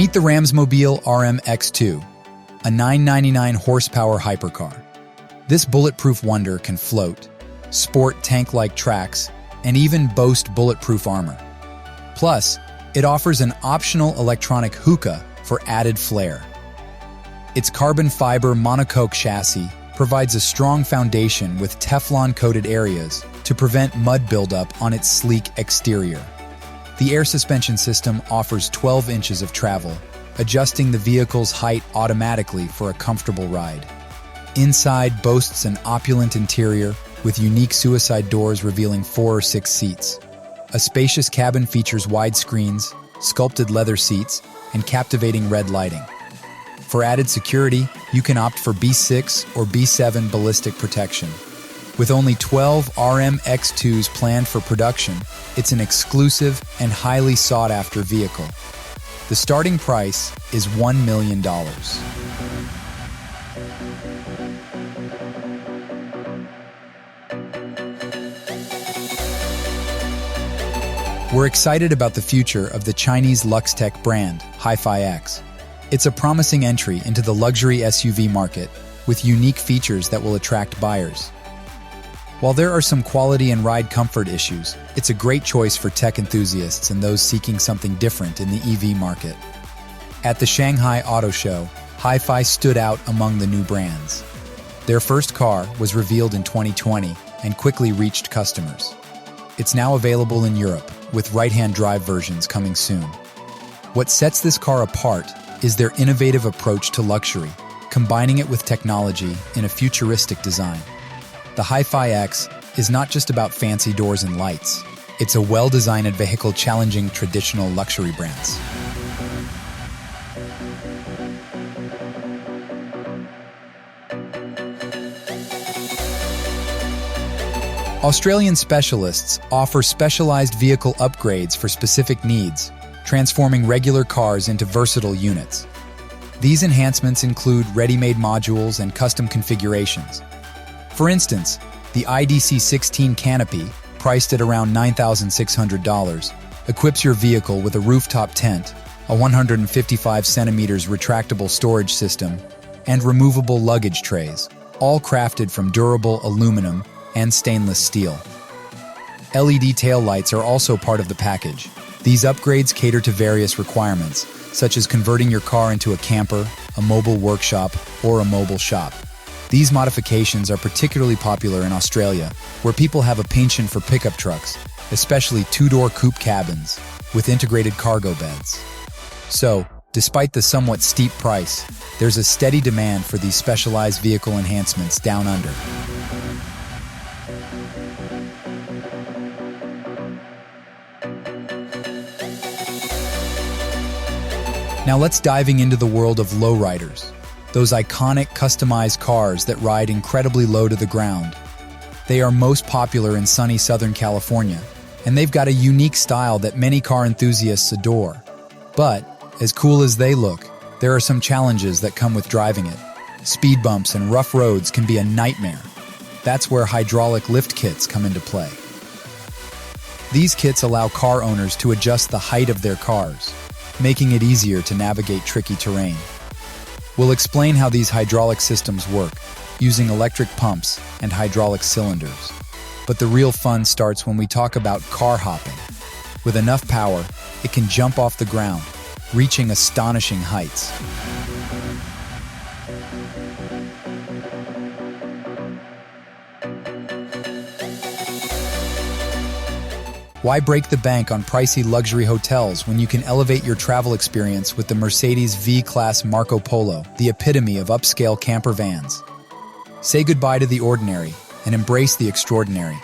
Meet the RAMSMOBILE RMX2, a 999 horsepower hypercar. This bulletproof wonder can float, sport tank-like tracks, and even boast bulletproof armor. Plus, it offers an optional electronic hookah for added flair. Its carbon fiber monocoque chassis provides a strong foundation with Teflon-coated areas to prevent mud buildup on its sleek exterior. The air suspension system offers 12 inches of travel, adjusting the vehicle's height automatically for a comfortable ride. Inside boasts an opulent interior with unique suicide doors revealing 4 or 6 seats. A spacious cabin features wide screens, sculpted leather seats, and captivating red lighting. For added security, you can opt for B6 or B7 ballistic protection. With only 12 RMX2s planned for production, it's an exclusive and highly sought-after vehicle. The starting price is $1 million. We're excited about the future of the Chinese Luxtech brand, HiFi X. It's a promising entry into the luxury SUV market with unique features that will attract buyers. While there are some quality and ride comfort issues, it's a great choice for tech enthusiasts and those seeking something different in the EV market. At the Shanghai Auto Show, HiFi stood out among the new brands. Their first car was revealed in 2020 and quickly reached customers. It's now available in Europe, with right-hand drive versions coming soon. What sets this car apart is their innovative approach to luxury, combining it with technology in a futuristic design. The HiFi X is not just about fancy doors and lights. It's a well-designed vehicle challenging traditional luxury brands. Australian specialists offer specialized vehicle upgrades for specific needs, transforming regular cars into versatile units. These enhancements include ready-made modules and custom configurations. For instance, the IDC16 Canopy, priced at around $9,600, equips your vehicle with a rooftop tent, a 155 centimeters retractable storage system, and removable luggage trays, all crafted from durable aluminum and stainless steel. LED taillights are also part of the package. These upgrades cater to various requirements, such as converting your car into a camper, a mobile workshop, or a mobile shop. These modifications are particularly popular in Australia, where people have a penchant for pickup trucks, especially two-door coupe cabins with integrated cargo beds. So, despite the somewhat steep price, there's a steady demand for these specialized vehicle enhancements down under. Now let's diving into the world of Lowriders, those iconic customized cars that ride incredibly low to the ground. They are most popular in sunny Southern California, and they've got a unique style that many car enthusiasts adore. But, as cool as they look, there are some challenges that come with driving it. Speed bumps and rough roads can be a nightmare. That's where hydraulic lift kits come into play. These kits allow car owners to adjust the height of their cars, making it easier to navigate tricky terrain. We'll explain how these hydraulic systems work, using electric pumps and hydraulic cylinders. But the real fun starts when we talk about car hopping. With enough power, it can jump off the ground, reaching astonishing heights. Why break the bank on pricey luxury hotels when you can elevate your travel experience with the Mercedes V-Class Marco Polo, the epitome of upscale camper vans? Say goodbye to the ordinary and embrace the extraordinary.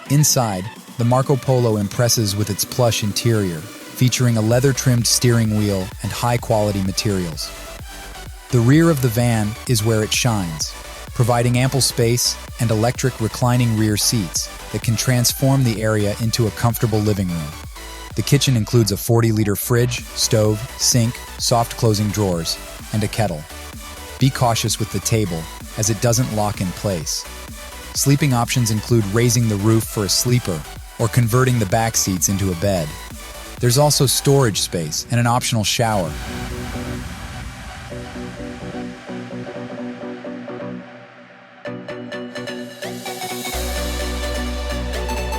Inside, the Marco Polo impresses with its plush interior, featuring a leather-trimmed steering wheel and high-quality materials. The rear of the van is where it shines, providing ample space and electric reclining rear seats that can transform the area into a comfortable living room. The kitchen includes a 40-liter fridge, stove, sink, soft closing drawers, and a kettle. Be cautious with the table, as it doesn't lock in place. Sleeping options include raising the roof for a sleeper or converting the back seats into a bed. There's also storage space and an optional shower.